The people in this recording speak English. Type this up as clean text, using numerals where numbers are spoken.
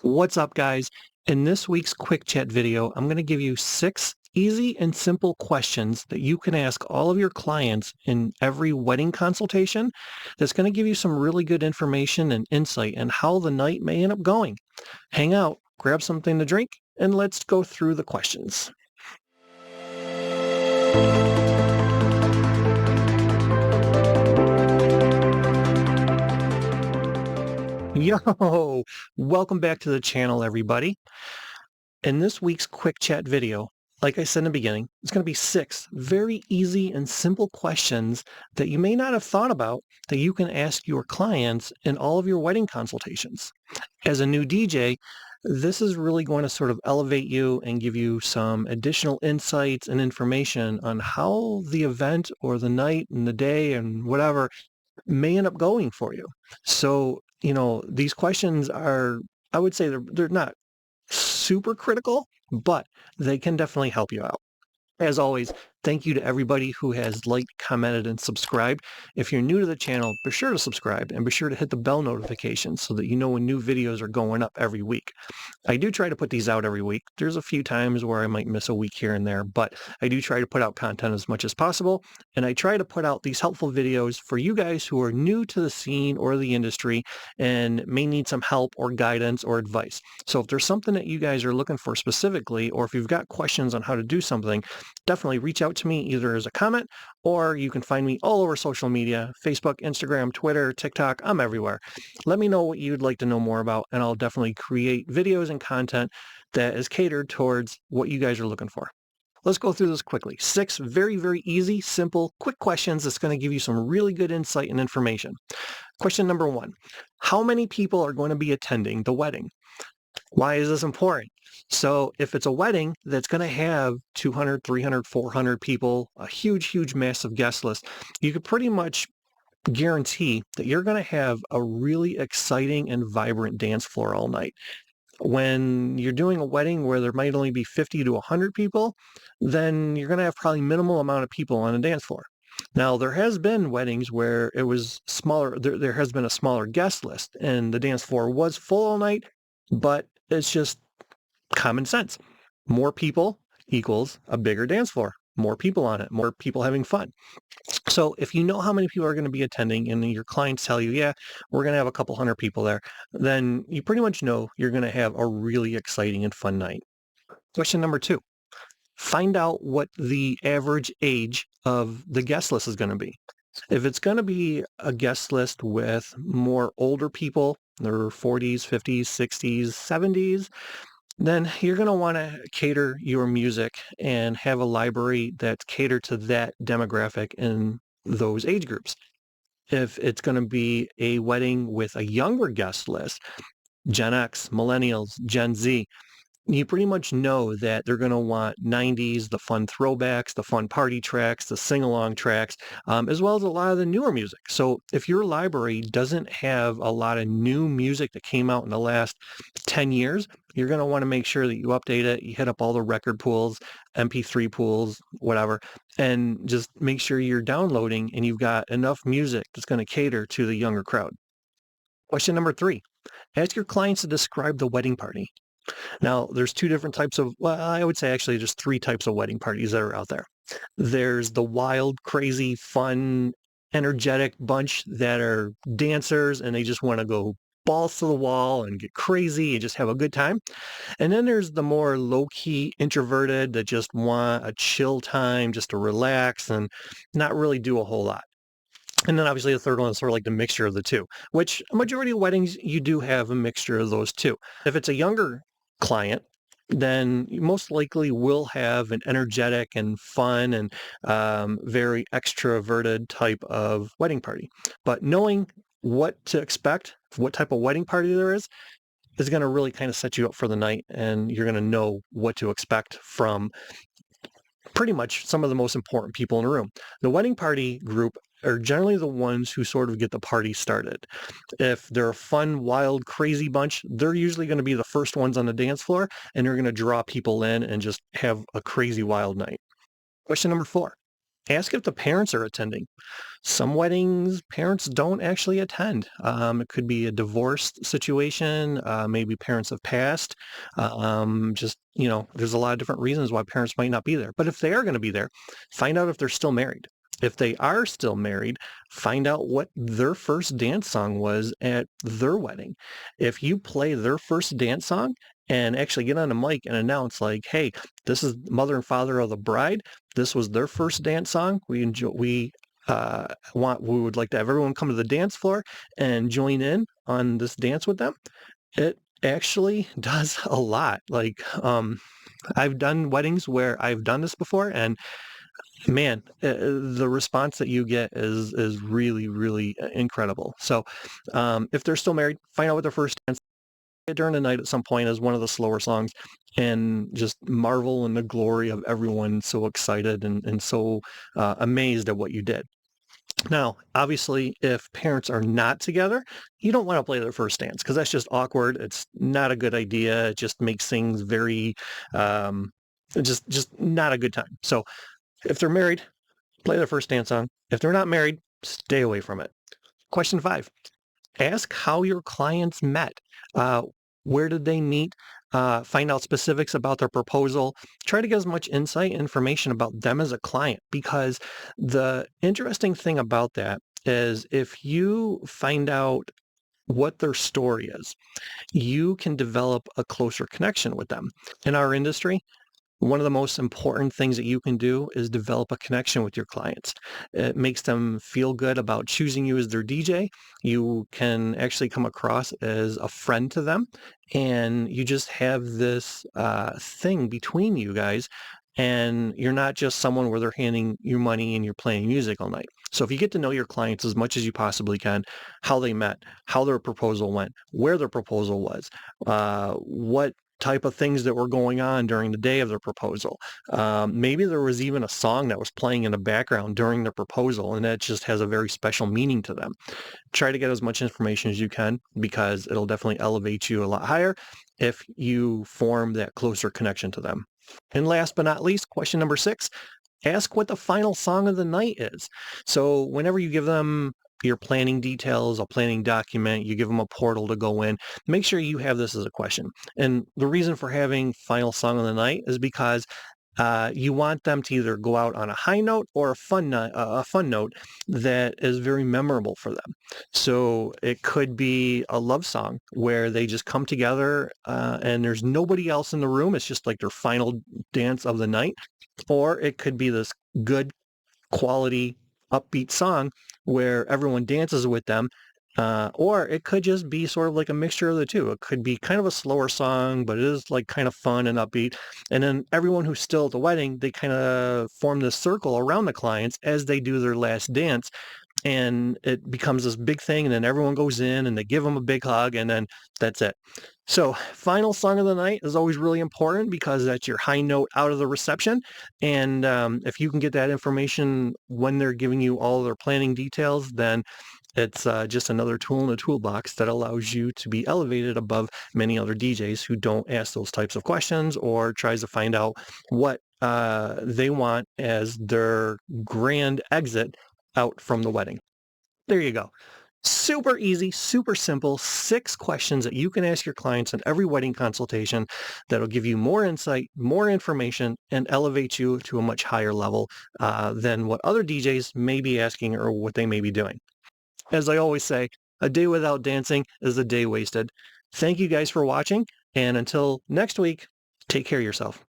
What's up, guys? In this week's quick chat video, I'm going to give you 6 easy and simple questions that you can ask all of your clients in every wedding consultation that's going to give you some really good information and insight on how the night may end up going. Hang out, grab something to drink, and let's go through the questions. Yo, welcome back to the channel, everybody. In this week's quick chat video, like I said in the beginning, it's going to be 6 very easy and simple questions that you may not have thought about that you can ask your clients in all of your wedding consultations. As a new DJ, this is really going to sort of elevate you and give you some additional insights and information on how the event or the night and the day and whatever may end up going for you. So, these questions are, I would say they're not super critical, but they can definitely help you out. As always, thank you to everybody who has liked, commented, and subscribed. If you're new to the channel, be sure to subscribe and be sure to hit the bell notification so that you know when new videos are going up every week. I do try to put these out every week. There's a few times where I might miss a week here and there, but I do try to put out content as much as possible, and I try to put out these helpful videos for you guys who are new to the scene or the industry and may need some help or guidance or advice. So if there's something that you guys are looking for specifically, or if you've got questions on how to do something, definitely reach out to me either as a comment or you can find me all over social media, Facebook, Instagram, Twitter, TikTok. I'm everywhere. Let me know what you'd like to know more about, and I'll definitely create videos and content that is catered towards what you guys are looking for. Let's go through this quickly. 6 very, very easy, simple, quick questions that's going to give you some really good insight and information. Question number 1. How many people are going to be attending the wedding? Why is this important? So if it's a wedding that's going to have 200, 300, 400 people, a huge, huge, massive guest list, you could pretty much guarantee that you're going to have a really exciting and vibrant dance floor all night. When you're doing a wedding where there might only be 50 to 100 people, then you're going to have probably minimal amount of people on a dance floor. Now, there has been weddings where it was smaller, there has been a smaller guest list and the dance floor was full all night, but it's just common sense. More people equals a bigger dance floor, more people on it, more people having fun. So if you know how many people are going to be attending and your clients tell you, yeah, we're going to have a couple hundred people there, then you pretty much know you're going to have a really exciting and fun night. Question number 2, find out what the average age of the guest list is going to be. If it's going to be a guest list with more older people, their 40s, 50s, 60s, 70s, then you're going to want to cater your music and have a library that's catered to that demographic in those age groups. If it's going to be a wedding with a younger guest list, Gen X, Millennials, Gen Z, you pretty much know that they're going to want 90s, the fun throwbacks, the fun party tracks, the sing-along tracks, as well as a lot of the newer music. So if your library doesn't have a lot of new music that came out in the last 10 years, you're going to want to make sure that you update it, you hit up all the record pools, MP3 pools, whatever, and just make sure you're downloading and you've got enough music that's going to cater to the younger crowd. Question number 3, ask your clients to describe the wedding party. Now, there's 2 different types of, well, I would say actually just 3 types of wedding parties that are out there. There's the wild, crazy, fun, energetic bunch that are dancers and they just want to go balls to the wall and get crazy and just have a good time. And then there's the more low-key introverted that just want a chill time just to relax and not really do a whole lot. And then obviously the third one is sort of like the mixture of the 2, which a majority of weddings, you do have a mixture of those 2. If it's a younger client, then you most likely will have an energetic and fun and very extroverted type of wedding party. But knowing what to expect, what type of wedding party there is going to really kind of set you up for the night, and you're going to know what to expect from pretty much some of the most important people in the room. The wedding party group are generally the ones who sort of get the party started. If they're a fun, wild, crazy bunch, they're usually going to be the first ones on the dance floor, and they're going to draw people in and just have a crazy, wild night. Question number 4. Ask if the parents are attending. Some weddings, parents don't actually attend. It could be a divorced situation. Maybe parents have passed. There's a lot of different reasons why parents might not be there. But if they are going to be there, find out if they're still married. If they are still married, find out what their first dance song was at their wedding. If you play their first dance song and actually get on a mic and announce like, "Hey, this is mother and father of the bride. This was their first dance song. We would like to have everyone come to the dance floor and join in on this dance with them." It actually does a lot. I've done weddings where I've done this before, and man, the response that you get is really, really incredible. So, if they're still married, find out what their first dance during the night at some point as one of the slower songs, and just marvel in the glory of everyone so excited and so amazed at what you did. Now, obviously, if parents are not together, you don't want to play their first dance because that's just awkward. It's not a good idea. It just makes things very, um, just not a good time. So if they're married, play their first dance song. If they're not married, stay away from it. Question 5. Ask how your clients met. Uh, where did they meet? Find out specifics about their proposal. Try to get as much insight information about them as a client, because the interesting thing about that is if you find out what their story is, you can develop a closer connection with them. In our industry, one of the most important things that you can do is develop a connection with your clients. It makes them feel good about choosing you as their DJ. You can actually come across as a friend to them, and you just have this thing between you guys. And you're not just someone where they're handing you money and you're playing music all night. So if you get to know your clients as much as you possibly can, how they met, how their proposal went, where their proposal was, what type of things that were going on during the day of their proposal. Maybe there was even a song that was playing in the background during the proposal, and that just has a very special meaning to them. Try to get as much information as you can, because it'll definitely elevate you a lot higher if you form that closer connection to them. And last but not least, question number 6, ask what the final song of the night is. So whenever you give them your planning details, a planning document, you give them a portal to go in, make sure you have this as a question. And the reason for having final song of the night is because you want them to either go out on a high note or a fun note that is very memorable for them. So it could be a love song where they just come together and there's nobody else in the room. It's just like their final dance of the night. Or it could be this good quality upbeat song where everyone dances with them. Or it could just be sort of like a mixture of the two. It could be kind of a slower song, but it is like kind of fun and upbeat. And then everyone who's still at the wedding, they kind of form this circle around the clients as they do their last dance, and it becomes this big thing, and then everyone goes in and they give them a big hug, and then that's it. So final song of the night is always really important because that's your high note out of the reception. And if you can get that information when they're giving you all their planning details, then it's just another tool in the toolbox that allows you to be elevated above many other DJs who don't ask those types of questions or tries to find out what they want as their grand exit out from the wedding. There you go. Super easy, super simple, 6 questions that you can ask your clients in every wedding consultation that'll give you more insight, more information, and elevate you to a much higher level than what other DJs may be asking or what they may be doing. As I always say, a day without dancing is a day wasted. Thank you guys for watching, and until next week, take care of yourself.